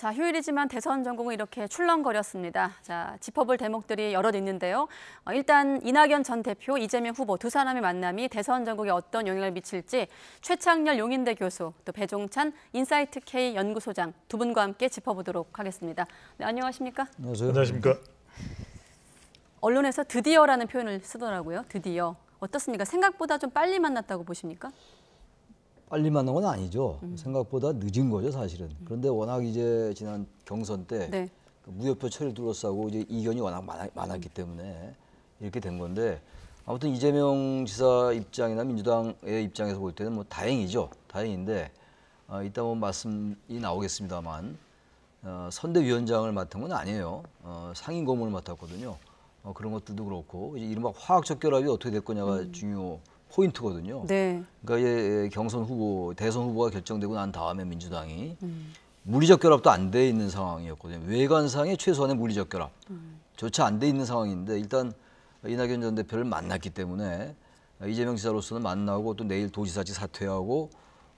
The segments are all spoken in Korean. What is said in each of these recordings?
자, 휴일이지만 대선 전국은 이렇게 출렁거렸습니다. 자, 짚어볼 대목들이 여럿 있는데요. 일단 이낙연 전 대표, 이재명 후보 두 사람의 만남이 대선 전국에 어떤 영향을 미칠지 최창렬 용인대 교수, 또 배종찬 인사이트 K 연구소장 두 분과 함께 짚어보도록 하겠습니다. 네, 안녕하십니까? 안녕하세요. 안녕하십니까? 언론에서 드디어라는 표현을 쓰더라고요. 드디어. 어떻습니까? 생각보다 좀 빨리 만났다고 보십니까? 빨리 만난 건 아니죠. 생각보다 늦은 거죠, 사실은. 그런데 워낙 이제 지난 경선 때 네. 그 무효표 처리를 둘러싸고 이제 이견이 워낙 많았기 때문에 이렇게 된 건데, 아무튼 이재명 지사 입장이나 민주당의 입장에서 볼 때는 뭐 다행이죠. 다행인데 이따 뭐 말씀이 나오겠습니다만 선대위원장을 맡은 건 아니에요. 상임 고문을 맡았거든요. 그런 것들도 그렇고 이제 이른바 화학적 결합이 어떻게 될 거냐가 중요 포인트거든요. 네. 그러니까 이제 경선 후보, 대선 후보가 결정되고 난 다음에 민주당이 물리적 결합도 안 돼 있는 상황이었거든요. 외관상의 최소한의 물리적 결합조차 안 돼 있는 상황인데 일단 이낙연 전 대표를 만났기 때문에 이재명 지사로서는 만나고 또 내일 도지사직 사퇴하고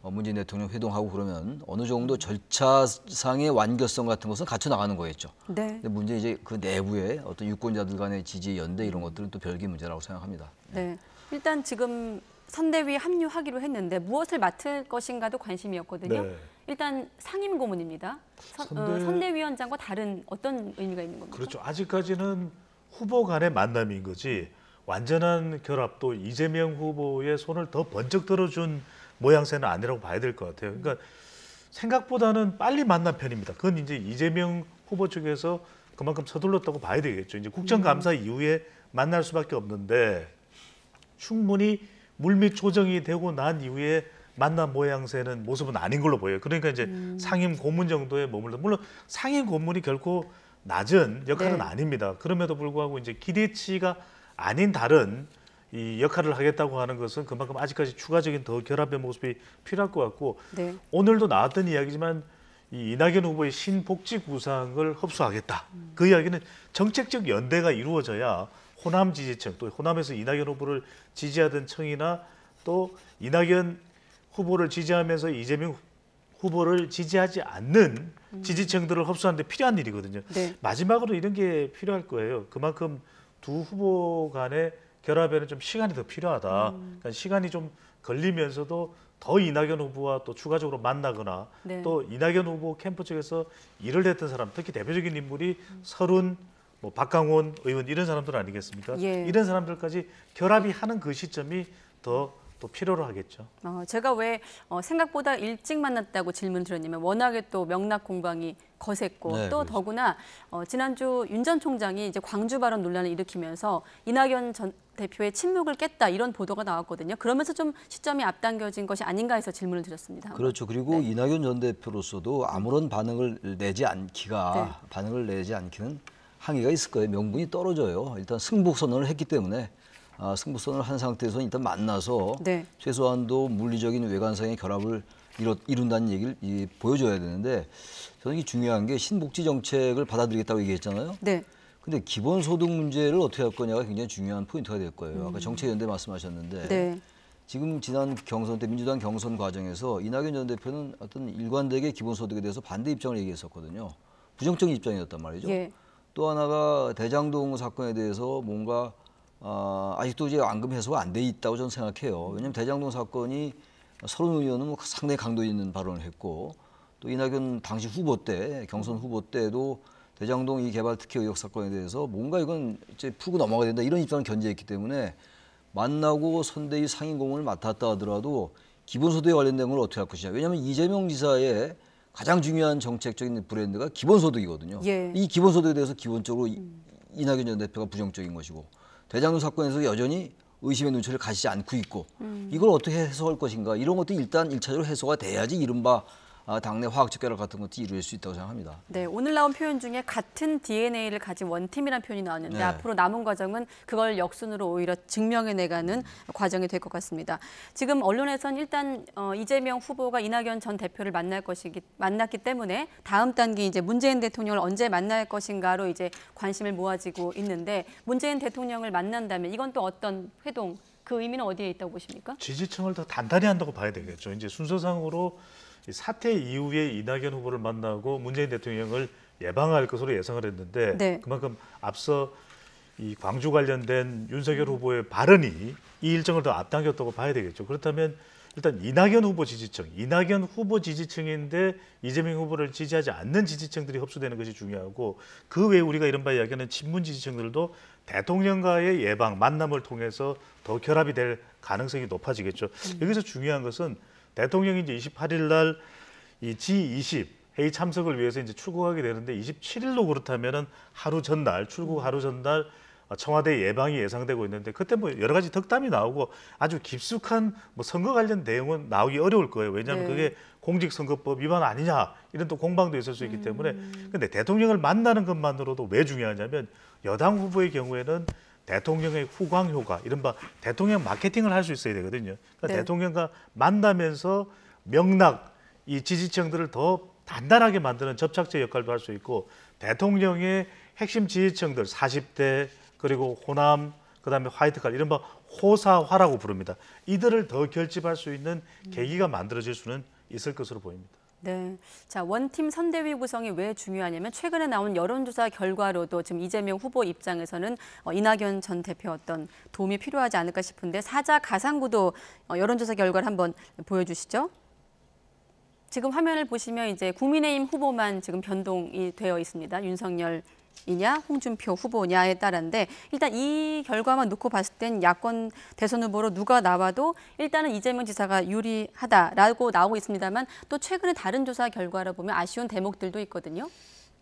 문재인 대통령 회동하고 그러면 어느 정도 절차상의 완결성 같은 것은 갖춰 나가는 거겠죠. 네. 근데 문제 이제 그 내부의 어떤 유권자들 간의 지지 연대 이런 것들은 또 별개 문제라고 생각합니다. 네. 일단 지금 선대위에 합류하기로 했는데 무엇을 맡을 것인가도 관심이었거든요. 네. 일단 상임 고문입니다. 선대위원장과 다른 어떤 의미가 있는 겁니까? 그렇죠. 아직까지는 후보 간의 만남인 거지 완전한 결합도 이재명 후보의 손을 더 번쩍 들어준 모양새는 아니라고 봐야 될 것 같아요. 그러니까 생각보다는 빨리 만난 편입니다. 그건 이제 이재명 후보 쪽에서 그만큼 서둘렀다고 봐야 되겠죠. 이제 국정감사 이후에 만날 수밖에 없는데 충분히 물밑 조정이 되고 난 이후에 만난 모양새는 모습은 아닌 걸로 보여요. 그러니까 이제 상임 고문 정도에 머물러 물론 상임 고문이 결코 낮은 역할은 네. 아닙니다. 그럼에도 불구하고 이제 기대치가 아닌 다른 이 역할을 하겠다고 하는 것은 그만큼 아직까지 추가적인 더 결합의 모습이 필요할 것 같고 네. 오늘도 나왔던 이야기지만 이 이낙연 후보의 신복지 구상을 흡수하겠다. 그 이야기는 정책적 연대가 이루어져야 호남 지지층 또 호남에서 이낙연 후보를 지지하던 층이나 또 이낙연 후보를 지지하면서 이재명 후보를 지지하지 않는 지지층들을 흡수하는 데 필요한 일이거든요. 네. 마지막으로 이런 게 필요할 거예요. 그만큼 두 후보 간의 결합에는 좀 시간이 더 필요하다. 그러니까 시간이 좀 걸리면서도 더 이낙연 후보와 또 추가적으로 만나거나 네. 또 이낙연 후보 캠프 쪽에서 일을 했던 사람, 특히 대표적인 인물이 서른, 뭐 박강원 의원 이런 사람들 아니겠습니까? 예. 이런 사람들까지 결합이 하는 그 시점이 더 또 필요로 하겠죠. 제가 왜 생각보다 일찍 만났다고 질문 드렸냐면 워낙에 또 명락 공방이 거셌고 네, 또 그렇죠. 더구나 지난주 윤 전 총장이 이제 광주 발언 논란을 일으키면서 이낙연 전 대표의 침묵을 깼다 이런 보도가 나왔거든요. 그러면서 좀 시점이 앞당겨진 것이 아닌가 해서 질문을 드렸습니다. 그렇죠. 그리고 네. 이낙연 전 대표로서도 아무런 반응을 내지 않기가 네. 반응을 내지 않기는 항의가 있을 거예요. 명분이 떨어져요. 일단 승복 선언을 했기 때문에 승복 선언을 한 상태에서 일단 만나서 네. 최소한도 물리적인 외관상의 결합을 이룬다는 얘기를 보여줘야 되는데 저는 이게 중요한 게 신복지 정책을 받아들이겠다고 얘기했잖아요. 네. 근데 기본소득 문제를 어떻게 할 거냐가 굉장히 중요한 포인트가 될 거예요. 아까 정책연대 말씀하셨는데 네. 지금 지난 경선 때 민주당 경선 과정에서 이낙연 전 대표는 어떤 일관되게 기본소득에 대해서 반대 입장을 얘기했었거든요. 부정적인 입장이었단 말이죠. 예. 또 하나가 대장동 사건에 대해서 뭔가 아직도 이제 완급 해소가 안 돼 있다고 저는 생각해요. 왜냐하면 대장동 사건이 서른 의원은 뭐 상당히 강도 있는 발언을 했고 또 이낙연 당시 후보 때 경선 후보 때도 대장동 이 개발 특혜 의혹 사건에 대해서 뭔가 이건 이제 풀고 넘어가야 된다 이런 입장을 견지했기 때문에 만나고 선대위 상임 고문을 맡았다 하더라도 기본소득에 관련된 걸 어떻게 할 것이냐. 왜냐하면 이재명 지사의 가장 중요한 정책적인 브랜드가 기본소득이거든요. 예. 이 기본소득에 대해서 기본적으로 이낙연 전 대표가 부정적인 것이고 대장동 사건에서 여전히 의심의 눈초리를 가시지 않고 있고 이걸 어떻게 해소할 것인가 이런 것도 일단 1차적으로 해소가 돼야지 이른바 당내 화학적 결합 같은 것도 이루어질 수 있다고 생각합니다. 네, 오늘 나온 표현 중에 같은 DNA를 가진 원팀이라는 표현이 나왔는데 네. 앞으로 남은 과정은 그걸 역순으로 오히려 증명해내가는 과정이 될 것 같습니다. 지금 언론에서는 일단 이재명 후보가 이낙연 전 대표를 만났기 때문에 다음 단계 이제 문재인 대통령을 언제 만날 것인가로 이제 관심을 모아지고 있는데 문재인 대통령을 만난다면 이건 또 어떤 회동 그 의미는 어디에 있다고 보십니까? 지지층을 더 단단히 한다고 봐야 되겠죠. 이제 순서상으로 이 사퇴 이후에 이낙연 후보를 만나고 문재인 대통령을 예방할 것으로 예상을 했는데 네. 그만큼 앞서 이 광주 관련된 윤석열 후보의 발언이 이 일정을 더 앞당겼다고 봐야 되겠죠. 그렇다면 일단 이낙연 후보 지지층, 이낙연 후보 지지층인데 이재명 후보를 지지하지 않는 지지층들이 흡수되는 것이 중요하고 그 외에 우리가 이른바 이야기하는 친문 지지층들도 대통령과의 예방, 만남을 통해서 더 결합이 될 가능성이 높아지겠죠. 여기서 중요한 것은 대통령이 이제 28일 날 이 G20 회의 참석을 위해서 이제 출국하게 되는데 27일로 그렇다면은 하루 전날 출국 하루 전날 청와대 예방이 예상되고 있는데 그때 뭐 여러 가지 덕담이 나오고 아주 깊숙한 뭐 선거 관련 내용은 나오기 어려울 거예요. 왜냐하면 네. 그게 공직선거법 위반 아니냐 이런 또 공방도 있을 수 있기 때문에 근데 대통령을 만나는 것만으로도 왜 중요하냐면 여당 후보의 경우에는 대통령의 후광 효과 이른바 대통령 마케팅을 할 수 있어야 되거든요. 그러니까 네. 대통령과 만나면서 명락 이 지지층들을 더 단단하게 만드는 접착제 역할도 할 수 있고 대통령의 핵심 지지층들 40대 그리고 호남 그다음에 화이트칼 이른바 호사화라고 부릅니다. 이들을 더 결집할 수 있는 계기가 만들어질 수는 있을 것으로 보입니다. 네. 자, 원팀 선대위 구성이 왜 중요하냐면 최근에 나온 여론조사 결과로도 지금 이재명 후보 입장에서는 이낙연 전 대표 어떤 도움이 필요하지 않을까 싶은데 사자 가상구도 여론조사 결과를 한번 보여주시죠. 지금 화면을 보시면 이제 국민의힘 후보만 지금 변동이 되어 있습니다. 윤석열이냐 홍준표 후보냐에 따른데 일단 이 결과만 놓고 봤을 땐 야권 대선 후보로 누가 나와도 일단은 이재명 지사가 유리하다라고 나오고 있습니다만 또 최근에 다른 조사 결과를 보면 아쉬운 대목들도 있거든요.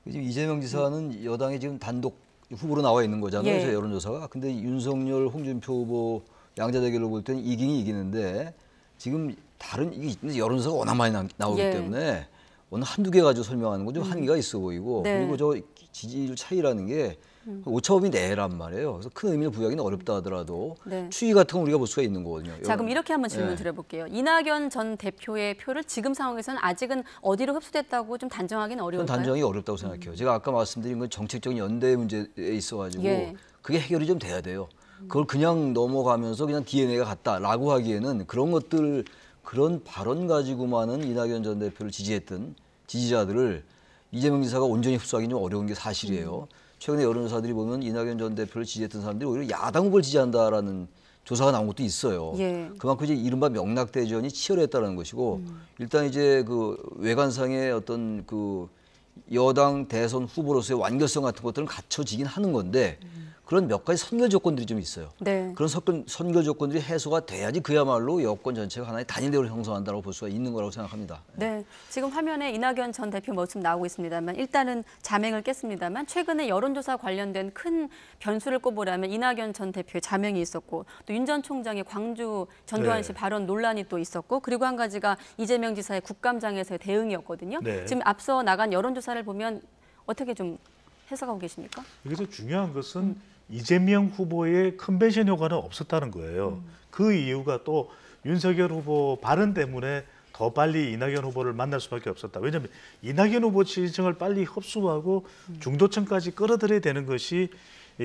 지금 이재명 지사는 여당의 지금 단독 후보로 나와 있는 거잖아요. 예. 저 여론조사가. 근데 윤석열, 홍준표 후보 양자 대결로 볼 때는 이기긴 이기는데 지금 다른 이게 여론조사가 워낙 많이 나오기 예. 때문에 오늘 한두 개 가지고 설명하는 건 좀 한계가 있어 보이고 네. 그리고 저 지지율 차이라는 게 오차범위 내란 말이에요. 그래서 큰 의미를 부여하기는 어렵다 하더라도 네. 추이 같은 건 우리가 볼 수가 있는 거거든요. 자, 그럼 이렇게 한번 질문 예. 드려볼게요. 이낙연 전 대표의 표를 지금 상황에서는 아직은 어디로 흡수됐다고 좀 단정하기는 그건 어려울까요? 단정이 어렵다고 생각해요. 제가 아까 말씀드린 건 정책적인 연대 문제에 있어가지고 예. 그게 해결이 좀 돼야 돼요. 그걸 그냥 넘어가면서 그냥 DNA가 같다라고 하기에는 그런 것들 그런 발언 가지고만은 이낙연 전 대표를 지지했던 지지자들을 이재명 지사가 온전히 흡수하기는 좀 어려운 게 사실이에요. 최근에 여론조사들이 보면 이낙연 전 대표를 지지했던 사람들이 오히려 야당 후보를 지지한다라는 조사가 나온 것도 있어요. 예. 그만큼 이제 이른바 명락대전이 치열했다는 것이고 일단 이제 그 외관상의 어떤 그 여당 대선 후보로서의 완결성 같은 것들은 갖춰지긴 하는 건데 그런 몇 가지 선결 조건들이 좀 있어요. 네. 그런 선결 조건들이 해소가 돼야지 그야말로 여권 전체가 하나의 단일대우를 형성한다고 볼 수가 있는 거라고 생각합니다. 네, 지금 화면에 이낙연 전 대표 모습 나오고 있습니다만 일단은 자맹을 깼습니다만 최근에 여론조사 관련된 큰 변수를 꼽으라면 이낙연 전 대표의 자맹이 있었고 또 윤 전 총장의 광주 전두환 씨 네. 발언 논란이 또 있었고 그리고 한 가지가 이재명 지사의 국감장에서의 대응이었거든요. 네. 지금 앞서 나간 여론조사를 보면 어떻게 좀 해석하고 계십니까? 여기서 중요한 것은 이재명 후보의 컨벤션 효과는 없었다는 거예요. 그 이유가 또 윤석열 후보 발언 때문에 더 빨리 이낙연 후보를 만날 수밖에 없었다. 왜냐하면 이낙연 후보 지지층을 빨리 흡수하고 중도층까지 끌어들여야 되는 것이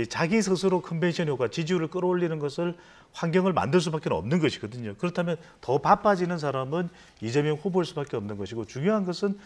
자기 스스로 컨벤션 효과, 지지율을 끌어올리는 것을 환경을 만들 수밖에 없는 것이거든요. 그렇다면 더 바빠지는 사람은 이재명 후보일 수밖에 없는 것이고 중요한 것은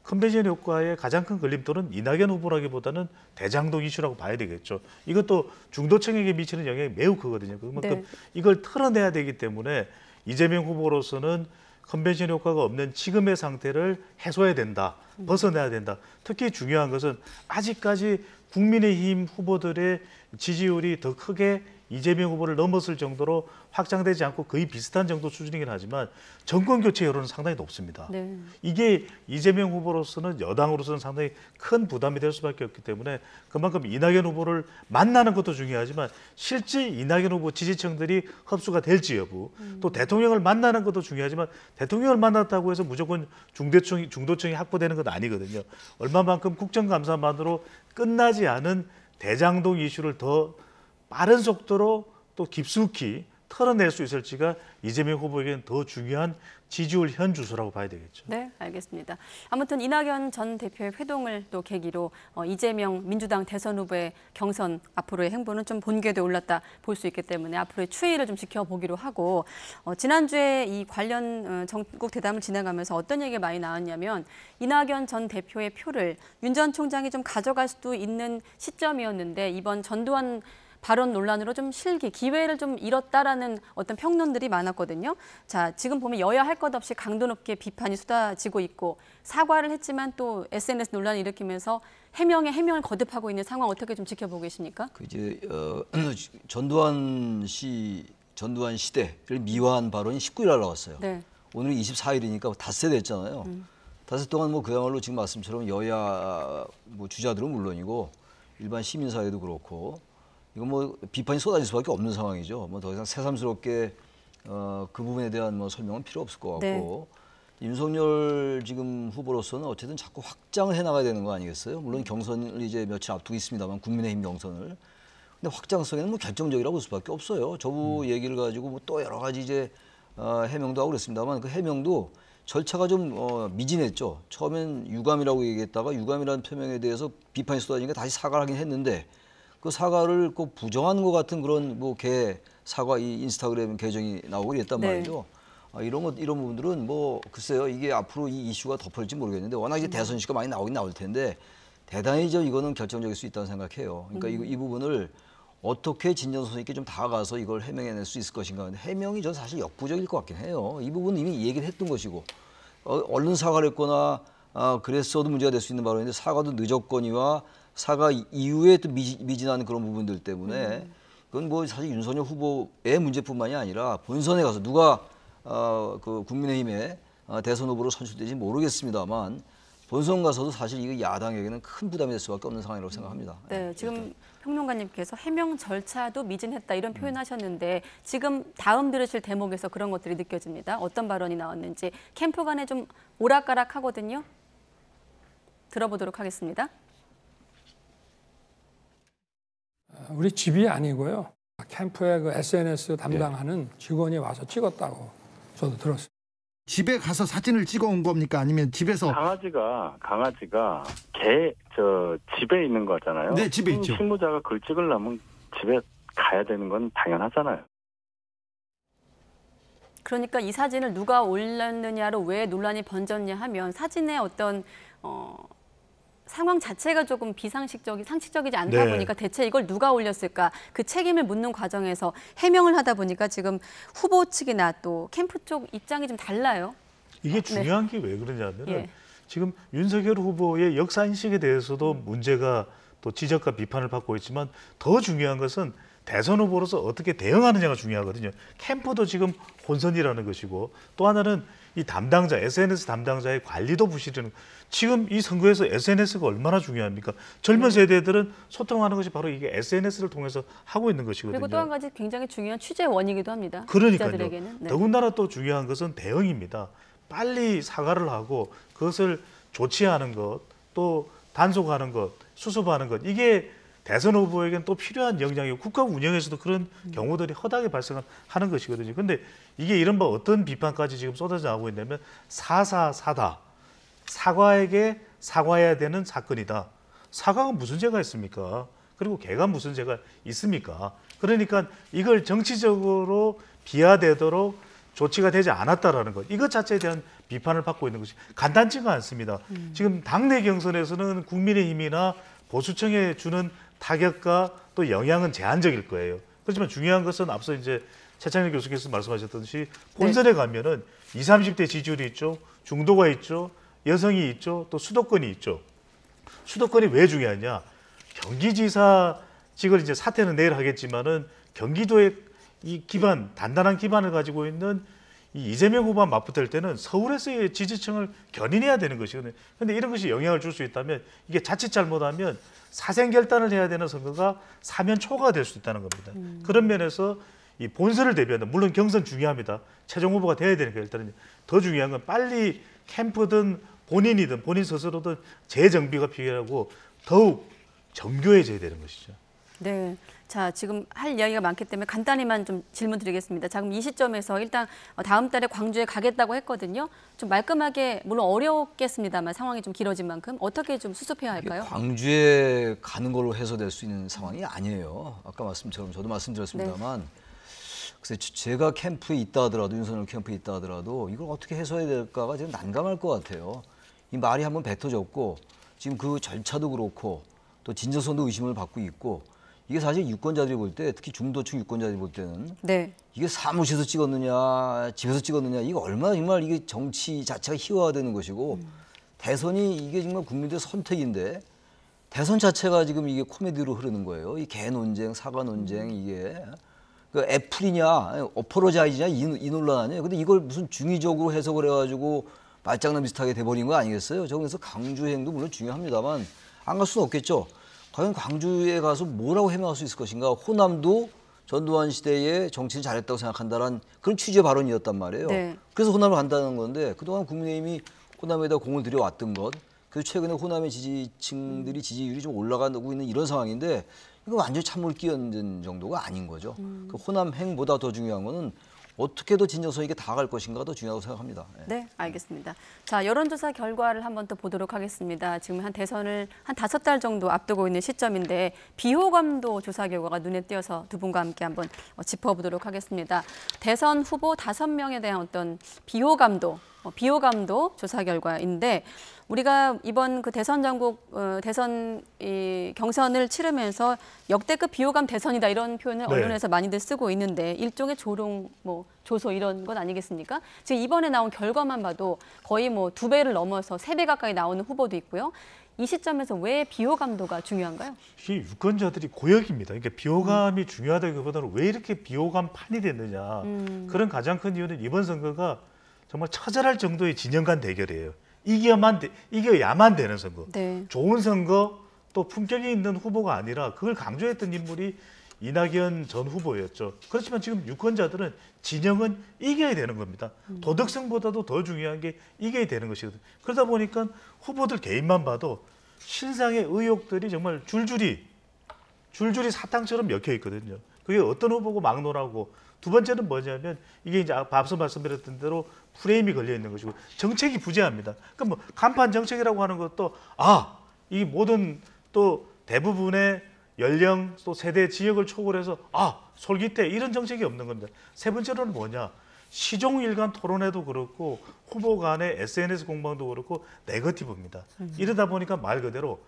컨벤션 효과의 가장 큰 걸림돌은 이낙연 후보라기보다는 대장동 이슈라고 봐야 되겠죠. 이것도 중도층에게 미치는 영향이 매우 크거든요. 그만큼 네. 이걸 털어내야 되기 때문에 이재명 후보로서는 컨벤션 효과가 없는 지금의 상태를 해소해야 된다. 벗어내야 된다. 특히 중요한 것은 아직까지 국민의힘 후보들의 지지율이 더 크게 이재명 후보를 넘었을 정도로 확장되지 않고 거의 비슷한 정도 수준이긴 하지만 정권 교체 여론은 상당히 높습니다. 네. 이게 이재명 후보로서는 여당으로서는 상당히 큰 부담이 될 수밖에 없기 때문에 그만큼 이낙연 후보를 만나는 것도 중요하지만 실제 이낙연 후보 지지층들이 흡수가 될지 여부 또 대통령을 만나는 것도 중요하지만 대통령을 만났다고 해서 무조건 중도층이 확보되는 건 아니거든요. 얼마만큼 국정감사만으로 끝나지 않은 대장동 이슈를 더 빠른 속도로 또 깊숙이 털어낼 수 있을지가 이재명 후보에게는 더 중요한 지지율 현주소라고 봐야 되겠죠. 네, 알겠습니다. 아무튼 이낙연 전 대표의 회동을 또 계기로 이재명 민주당 대선 후보의 경선 앞으로의 행보는 좀 본궤도에 올랐다 볼 수 있기 때문에 앞으로의 추이를 좀 지켜보기로 하고 지난주에 이 관련 전국 대담을 진행하면서 어떤 얘기가 많이 나왔냐면 이낙연 전 대표의 표를 윤 전 총장이 좀 가져갈 수도 있는 시점이었는데 이번 전두환 발언 논란으로 좀 기회를 좀 잃었다라는 어떤 평론들이 많았거든요. 자, 지금 보면 여야 할 것 없이 강도 높게 비판이 쏟아지고 있고 사과를 했지만 또 SNS 논란을 일으키면서 해명을 거듭하고 있는 상황 어떻게 좀 지켜보고 계십니까? 그 이제 전두환 시대를 미화한 발언이 19일 날 나왔어요. 네. 오늘이 24일이니까 닷새 됐잖아요. 닷새 동안 뭐 그야말로 지금 말씀처럼 여야 뭐 주자들은 물론이고 일반 시민사회도 그렇고 이거 뭐 비판이 쏟아질 수밖에 없는 상황이죠. 뭐 더 이상 새삼스럽게 그 부분에 대한 뭐 설명은 필요 없을 것 같고 윤석열 지금 후보로서는 어쨌든 자꾸 확장을 해나가야 되는 거 아니겠어요? 물론 경선을 이제 며칠 앞두고 있습니다만 국민의힘 경선을. 근데 확장성에는 뭐 결정적이라고 볼 수밖에 없어요. 저부 얘기를 가지고 뭐 또 여러 가지 이제 해명도 하고 그랬습니다만 그 해명도 절차가 좀 미진했죠. 처음엔 유감이라고 얘기했다가 유감이라는 표명에 대해서 비판이 쏟아지니까 다시 사과를 하긴 했는데 그 사과를 꼭 부정하는 것 같은 그런 뭐 사과 이 인스타그램 계정이 나오고 이랬단 말이죠. 이런 부분들은 뭐 글쎄요 이게 앞으로 이 이슈가 덮을지 모르겠는데 워낙 이제 대선 이슈가 많이 나오긴 나올 텐데 대단히 이거는 결정적일 수 있다고 생각해요. 그러니까 이 부분을 어떻게 진정성 있게 좀 다가가서 이걸 해명해낼 수 있을 것인가. 근데 해명이 전 사실 역부족일 것 같긴 해요. 이 부분은 이미 얘기를 했던 것이고 얼른 사과를 했거나 그랬어도 문제가 될 수 있는 발언인데 사과도 늦었거니와 사과 이후에 또 미진한 그런 부분들 때문에 그건 뭐 사실 윤석열 후보의 문제뿐만이 아니라 본선에 가서 누가 그 국민의힘의 대선 후보로 선출될지 모르겠습니다만 본선 가서도 사실 이거 야당에게는 큰 부담이 될 수밖에 없는 상황이라고 생각합니다. 네, 지금 평론가님께서 해명 절차도 미진했다 이런 표현하셨는데 지금 다음 들으실 대목에서 그런 것들이 느껴집니다. 어떤 발언이 나왔는지 캠프 간에 좀 오락가락하거든요. 들어보도록 하겠습니다. 우리 집이 아니고요. 캠프에 그 SNS 담당하는 직원이 와서 찍었다고 저도 들었어요. 집에 가서 사진을 찍어 온 겁니까? 아니면 집에서? 강아지가 집에 있는 거잖아요. 네, 집에 있죠. 실무자가 그걸 찍으려면 집에 가야 되는 건 당연하잖아요. 그러니까 이 사진을 누가 올렸느냐로 왜 논란이 번졌냐 하면 사진의 어떤 상황 자체가 조금 상식적이지 않다 보니까 대체 이걸 누가 올렸을까 그 책임을 묻는 과정에서 해명을 하다 보니까 지금 후보 측이나 또 캠프 쪽 입장이 좀 달라요. 이게 중요한 게 왜 그러냐면 지금 윤석열 후보의 역사 인식에 대해서도 문제가 또 지적과 비판을 받고 있지만 더 중요한 것은 대선 후보로서 어떻게 대응하느냐가 중요하거든요. 캠프도 지금 혼선이라는 것이고 또 하나는 이 담당자, SNS 담당자의 관리도 부실하는 지금 이 선거에서 SNS가 얼마나 중요합니까? 젊은 세대들은 소통하는 것이 바로 이게 SNS를 통해서 하고 있는 것이거든요. 그리고 또 한 가지 굉장히 중요한 취재원이기도 합니다. 그러니까요. 기자들에게는. 네. 더군다나 또 중요한 것은 대응입니다. 빨리 사과를 하고 그것을 조치하는 것, 또 단속하는 것, 수습하는 것 이게 대선 후보에게는 또 필요한 역량이고 국가 운영에서도 그런 경우들이 허다하게 발생하는 것이거든요. 그런데 이게 이른바 어떤 비판까지 지금 쏟아져 나오고 있냐면 사사사다. 사과에게 사과해야 되는 사건이다. 사과가 무슨 죄가 있습니까? 그리고 걔가 무슨 죄가 있습니까? 그러니까 이걸 정치적으로 비하되도록 조치가 되지 않았다라는 것. 이것 자체에 대한 비판을 받고 있는 것이 간단치가 않습니다. 지금 당내 경선에서는 국민의힘이나 보수층에 주는 타격과 또 영향은 제한적일 거예요. 그렇지만 중요한 것은 앞서 이제 최창일 교수께서 말씀하셨듯이 본선에 가면은 20, 30대 지지율이 있죠. 중도가 있죠. 여성이 있죠. 또 수도권이 있죠. 수도권이 왜 중요하냐? 경기지사직을 이제 사퇴는 내일 하겠지만은 경기도의 이 단단한 기반을 가지고 있는 이 이재명 후보와 맞붙을 때는 서울에서의 지지층을 견인해야 되는 것이거든요. 그런데 이런 것이 영향을 줄 수 있다면 이게 자칫 잘못하면 사생결단을 해야 되는 선거가 사면 초과가 될 수 있다는 겁니다. 그런 면에서 이 본선을 대비한다. 물론 경선 중요합니다. 최종 후보가 돼야 되니까 일단은 더 중요한 건 빨리 캠프든 본인이든 본인 스스로든 재정비가 필요하고 더욱 정교해져야 되는 것이죠. 네. 자, 지금 할 이야기가 많기 때문에 간단히만 좀 질문 드리겠습니다. 자, 그럼 이 시점에서 일단 다음 달에 광주에 가겠다고 했거든요. 좀 말끔하게, 물론 어렵겠습니다만 상황이 좀 길어진 만큼 어떻게 좀 수습해야 할까요? 광주에 가는 걸로 해소될 수 있는 상황이 아니에요. 아까 말씀처럼 저도 말씀드렸습니다만 글쎄 제가 캠프에 있다 하더라도 윤석열 캠프에 있다 하더라도 이걸 어떻게 해소해야 될까가 지금 난감할 것 같아요. 이 말이 한번 뱉어졌고 지금 그 절차도 그렇고 또 진정성도 의심을 받고 있고 이게 사실 유권자들이 볼 때 특히 중도층 유권자들이 볼 때는 네. 이게 사무실에서 찍었느냐 집에서 찍었느냐 이게 얼마나 정말 이게 정치 자체가 희화화되는 것이고 대선이 이게 정말 국민들의 선택인데 대선 자체가 지금 이게 코미디로 흐르는 거예요. 이 개 논쟁, 사과 논쟁 이게 그 애플이냐 어퍼로자이즈냐 이 논란 아니에요. 근데 이걸 무슨 중의적으로 해석을 해가지고 말장난 비슷하게 돼버린 거 아니겠어요? 저 그래서 광주행도 물론 중요합니다만 안 갈 수는 없겠죠. 과연 광주에 가서 뭐라고 해명할 수 있을 것인가? 호남도 전두환 시대에 정치를 잘했다고 생각한다는 그런 취지의 발언이었단 말이에요. 네. 그래서 호남을 간다는 건데 그동안 국민의힘이 호남에다 공을 들여왔던 것 그래서 최근에 호남의 지지층들이 지지율이 좀 올라가고 있는 이런 상황인데 이거 완전히 찬물 끼얹은 정도가 아닌 거죠. 그 호남행보다 더 중요한 거는 어떻게 더 진정성 있게 다가갈 것인가가 더 중요하다고 생각합니다. 네, 알겠습니다. 자, 여론조사 결과를 한번 또 보도록 하겠습니다. 지금 한 대선을 한 5달 정도 앞두고 있는 시점인데 비호감도 조사 결과가 눈에 띄어서 두 분과 함께 한번 짚어보도록 하겠습니다. 대선 후보 5명에 대한 어떤 비호감도 조사 결과인데 우리가 이번 그 대선 전국 대선 이 경선을 치르면서 역대급 비호감 대선이다 이런 표현을 네. 언론에서 많이들 쓰고 있는데 일종의 조롱, 조소 이런 것 아니겠습니까? 지금 이번에 나온 결과만 봐도 거의 2배를 넘어서 3배 가까이 나오는 후보도 있고요. 이 시점에서 왜 비호감도가 중요한가요? 이게 유권자들이 고역입니다. 그러니까 비호감이 중요하다기보다는 왜 이렇게 비호감판이 됐느냐. 그런 가장 큰 이유는 이번 선거가 정말 처절할 정도의 진영 간 대결이에요. 이겨야만 되는 선거. 네. 좋은 선거 또 품격이 있는 후보가 아니라 그걸 강조했던 인물이 이낙연 전 후보였죠. 그렇지만 지금 유권자들은 진영은 이겨야 되는 겁니다. 도덕성보다도 더 중요한 게 이겨야 되는 것이거든요. 그러다 보니까 후보들 개인만 봐도 신상의 의혹들이 정말 줄줄이 사탕처럼 엮여 있거든요. 그게 어떤 후보고 막론하고 두 번째는 뭐냐면 이게 이제 앞서 말씀드렸던 대로 프레임이 걸려 있는 것이고 정책이 부재합니다. 그러니까 간판 정책이라고 하는 것도 이 모든 또 대부분의 연령 또 세대 지역을 초월해서 솔깃해 이런 정책이 없는 겁니다. 세 번째로는 뭐냐? 시종일관 토론회도 그렇고 후보 간의 SNS 공방도 그렇고 네거티브입니다. 이러다 보니까 말 그대로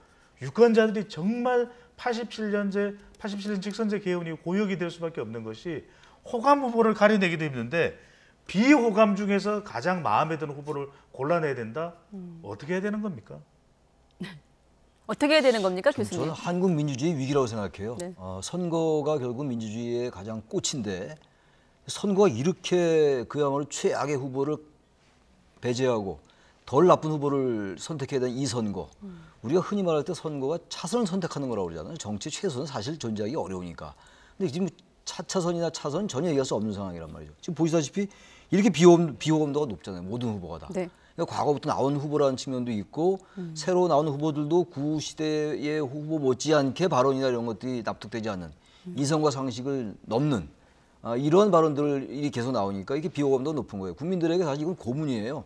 유권자들이 정말 87년 직선제 개헌이 고역이 될 수밖에 없는 것이 호감 후보를 가려내기도 힘든데 비호감 중에서 가장 마음에 드는 후보를 골라내야 된다? 어떻게 해야 되는 겁니까? 어떻게 해야 되는 겁니까, 교수님? 저는 한국 민주주의 위기라고 생각해요. 네. 선거가 결국 민주주의의 가장 꽃인데 선거가 이렇게 그야말로 최악의 후보를 배제하고 덜 나쁜 후보를 선택해야 되는 이 선거. 우리가 흔히 말할 때 선거가 차선을 선택하는 거라고 그러잖아요. 정치 최선은 사실 존재하기 어려우니까. 근데 지금 차선이나 차선 전혀 얘기할 수 없는 상황이란 말이죠. 지금 보시다시피 이렇게 비호감도가 높잖아요. 모든 후보가 다. 네. 그러니까 과거부터 나온 후보라는 측면도 있고 새로 나온 후보들도 구 시대의 후보 못지않게 발언이나 이런 것들이 납득되지 않는 이성과 상식을 넘는 이런 발언들이 계속 나오니까 이게 비호감도가 높은 거예요. 국민들에게 사실 이건 고문이에요.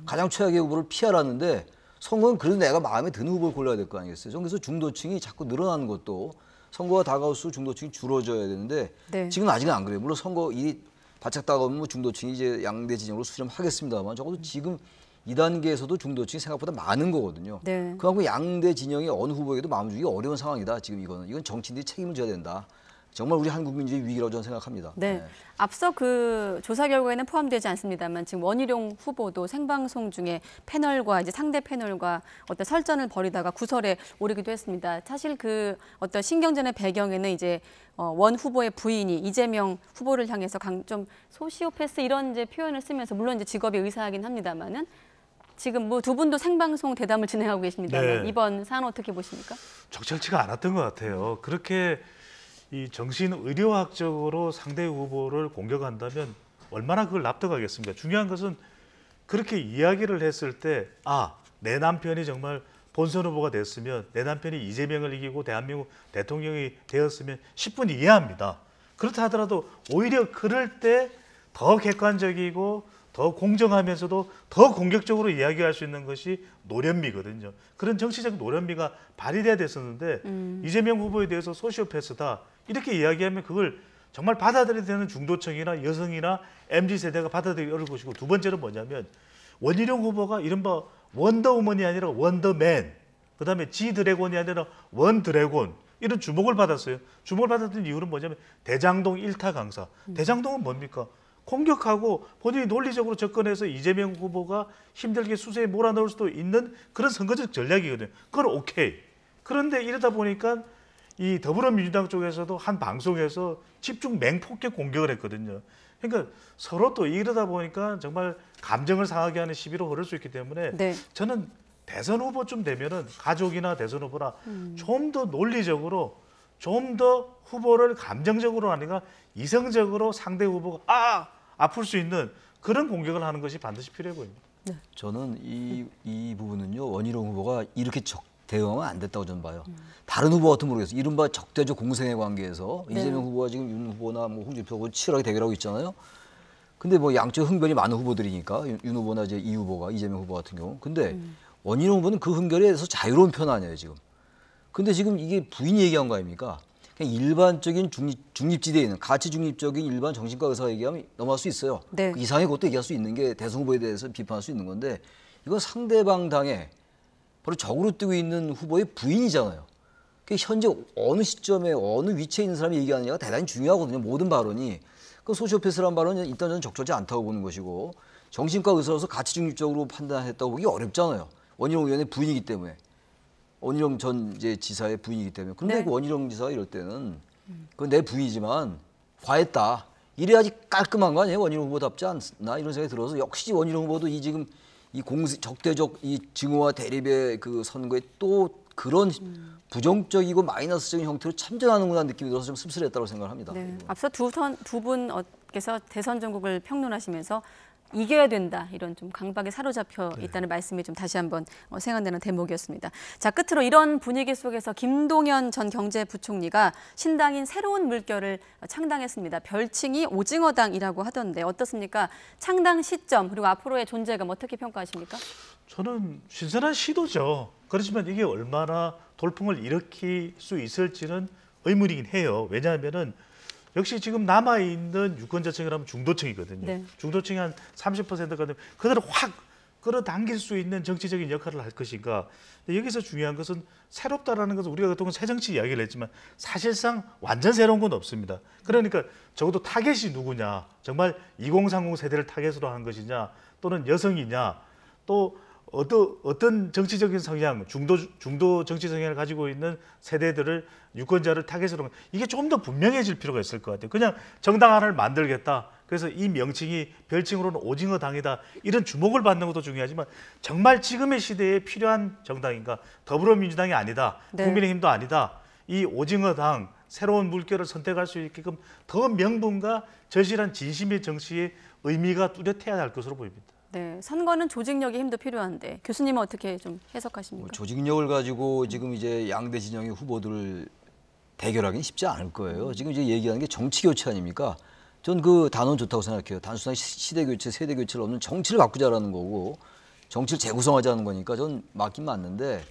가장 최악의 후보를 피하라는데 선거는 그래도 내가 마음에 드는 후보를 골라야 될 거 아니겠어요. 그래서 중도층이 자꾸 늘어나는 것도 선거가 다가올수록 중도층이 줄어져야 되는데 네. 지금 아직은 안 그래요. 물론 선거 일이 바짝 다가오면 중도층이 이제 양대 진영으로 수렴하겠습니다만 적어도 지금 2단계에서도 중도층이 생각보다 많은 거거든요. 네. 그만큼 양대 진영의 어느 후보에게도 마음 주기 어려운 상황이다. 지금 이건 정치인들이 책임을 져야 된다. 정말 우리 한국 민주주의 위기라고 저는 생각합니다. 네. 앞서 그 조사 결과에는 포함되지 않습니다만 지금 원희룡 후보도 생방송 중에 패널과 이제 상대 패널과 어떤 설전을 벌이다가 구설에 오르기도 했습니다. 사실 그 어떤 신경전의 배경에는 이제 원 후보의 부인이 이재명 후보를 향해서 좀 소시오패스 이런 이제 표현을 쓰면서 물론 이제 직업이 의사이긴 합니다만은 지금 두 분도 생방송 대담을 진행하고 계십니다만 네. 이번 사안 어떻게 보십니까? 적절치가 않았던 것 같아요. 그렇게 이 정신의료학적으로 상대 후보를 공격한다면 얼마나 그걸 납득하겠습니까? 중요한 것은 그렇게 이야기를 했을 때 내 남편이 정말 본선 후보가 됐으면 내 남편이 이재명을 이기고 대한민국 대통령이 되었으면 10분 이해합니다. 그렇다 하더라도 오히려 그럴 때 더 객관적이고 더 공정하면서도 더 공격적으로 이야기할 수 있는 것이 노련미거든요. 그런 정치적 노련미가 발휘돼야 됐었는데 이재명 후보에 대해서 소시오패스다 이렇게 이야기하면 그걸 정말 받아들여야 되는 중도층이나 여성이나 MZ세대가 받아들이기 어려울 것이고, 두 번째는 뭐냐면 원희룡 후보가 이른바 원더우먼이 아니라 원더맨, 그다음에 지드래곤이 아니라 원드래곤 이런 주목을 받았어요. 주목을 받았던 이유는 뭐냐면 대장동 일타 강사. 대장동은 뭡니까? 공격하고 본인이 논리적으로 접근해서 이재명 후보가 힘들게 수세에 몰아넣을 수도 있는 그런 선거적 전략이거든요. 그건 오케이. 그런데 이러다 보니까 이 더불어민주당 쪽에서도 한 방송에서 집중 맹폭격 공격을 했거든요. 그러니까 서로 또 이러다 보니까 정말 감정을 상하게 하는 시비로 흐를 수 있기 때문에 네. 저는 대선 후보쯤 되면은 가족이나 대선 후보나 좀 더 논리적으로 좀 더 후보를 감정적으로 아니라 이성적으로 상대 후보가 아플 수 있는 그런 공격을 하는 것이 반드시 필요해 보입니다. 저는 이 부분은요, 원희룡 후보가 이렇게 대응하면 안 됐다고 저는 봐요. 다른 후보 같은 모르겠어요. 이른바 적대적 공생의 관계에서 네. 이재명 후보가 지금 윤 후보나 뭐 홍준표 후보 치열하게 대결하고 있잖아요. 근데 뭐 양쪽 흥변이 많은 후보들이니까 윤 후보나 이제 이 후보가 이재명 후보 같은 경우. 근데 원희룡 후보는 그 흥결에서 자유로운 편 아니에요 지금. 근데 지금 이게 부인이 얘기한 거 아닙니까? 그냥 일반적인 중립지대에 있는 가치 중립적인 일반 정신과 의사가 얘기하면 넘어갈 수 있어요. 네. 그 이상의 것도 얘기할 수 있는 게 대선 후보에 대해서 비판할 수 있는 건데, 이건 상대방 당에 바로 적으로 뜨고 있는 후보의 부인이잖아요. 그 현재 어느 시점에 어느 위치에 있는 사람이 얘기하느냐가 대단히 중요하거든요. 모든 발언이. 그 소시오패스라는 발언은 일단 저는 적절치 않다고 보는 것이고, 정신과 의사로서 가치 중립적으로 판단했다고 보기 어렵잖아요. 원희룡 의원의 부인이기 때문에. 원희룡 전 이제 지사의 부인이기 때문에. 그런데 네. 그 원희룡 지사가 이럴 때는 그건 내 부인이지만 과했다. 이래야지 깔끔한 거 아니에요? 원희룡 후보답지 않나 이런 생각이 들어서, 역시 원희룡 후보도 이 지금 이 적대적 이 증오와 대립의 그 선거에 또 그런 부정적이고 마이너스적인 형태로 참전하는구나 느낌이 들어서 좀 씁쓸했다고 생각합니다. 네. 앞서 두 분께서 대선 전국을 평론하시면서 이겨야 된다 이런 좀 강박에 사로잡혀 있다는 말씀이 좀 다시 한번 생각나는 대목이었습니다. 자, 끝으로 이런 분위기 속에서 김동연 전 경제부총리가 신당인 새로운 물결을 창당했습니다. 별칭이 오징어당이라고 하던데 어떻습니까? 창당 시점 그리고 앞으로의 존재감 어떻게 평가하십니까? 저는 신선한 시도죠. 그렇지만 이게 얼마나 돌풍을 일으킬 수 있을지는 의문이긴 해요. 왜냐하면은 역시 지금 남아있는 유권자층이라면 중도층이거든요. 네. 중도층이 한 30%가 되면 그들을 확 끌어당길 수 있는 정치적인 역할을 할 것인가. 근데 여기서 중요한 것은 새롭다라는 것은 우리가 그동안 새정치 이야기를 했지만 사실상 완전 새로운 건 없습니다. 그러니까 적어도 타겟이 누구냐. 정말 2030 세대를 타겟으로 하는 것이냐. 또는 여성이냐. 또 어떤 정치적인 성향, 중도 정치 성향을 가지고 있는 세대들을 유권자를 타겟으로 이게 좀 더 분명해질 필요가 있을 것 같아요. 그냥 정당 하나를 만들겠다. 그래서 이 명칭이 별칭으로는 오징어당이다. 이런 주목을 받는 것도 중요하지만 정말 지금의 시대에 필요한 정당인가? 더불어민주당이 아니다. 네. 국민의힘도 아니다. 이 오징어당 새로운 물결을 선택할 수 있게끔 더 명분과 절실한 진심의 정치의 의미가 뚜렷해야 할 것으로 보입니다. 네, 선거는 조직력의 힘도 필요한데 교수님은 어떻게 좀 해석하십니까? 조직력을 가지고 지금 이제 양대 진영의 후보들을 대결하기는 쉽지 않을 거예요. 지금 이제 얘기하는 게 정치 교체 아닙니까? 전 그 단어는 좋다고 생각해요. 단순한 시대 교체, 세대 교체를 없는 정치를 바꾸자라는 거고, 정치를 재구성하자는 거니까 전 맞긴 맞는데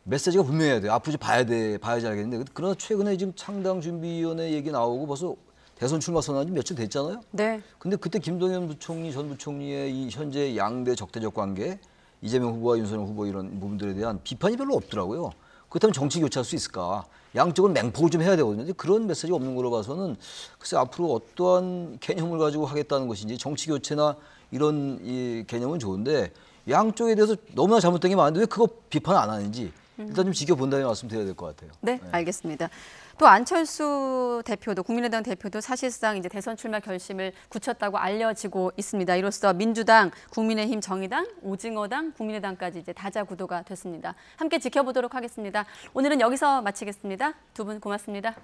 메시지가 분명해야 돼요. 앞으로 봐야지 알겠는데, 그러나 최근에 지금 창당준비위원회 얘기 나오고 벌써 대선 출마 선언한 지 며칠 됐잖아요. 네. 근데 그때 김동연 전 부총리의 이 현재 양대 적대적 관계, 이재명 후보와 윤석열 후보 이런 부분들에 대한 비판이 별로 없더라고요. 그렇다면 정치 교체할 수 있을까? 양쪽은 맹폭을 좀 해야 되거든요. 그런 메시지가 없는 걸로 봐서는 글쎄 앞으로 어떠한 개념을 가지고 하겠다는 것인지, 정치 교체나 이런 이 개념은 좋은데 양쪽에 대해서 너무나 잘못된 게 많은데 왜 그거 비판 안 하는지 일단 좀 지켜본 다음에 말씀드려야 될 것 같아요. 네, 알겠습니다. 또 안철수 대표도 국민의당 대표도 사실상 이제 대선 출마 결심을 굳혔다고 알려지고 있습니다. 이로써 민주당, 국민의힘, 정의당, 오징어당, 국민의당까지 이제 다자구도가 됐습니다. 함께 지켜보도록 하겠습니다. 오늘은 여기서 마치겠습니다. 두 분 고맙습니다.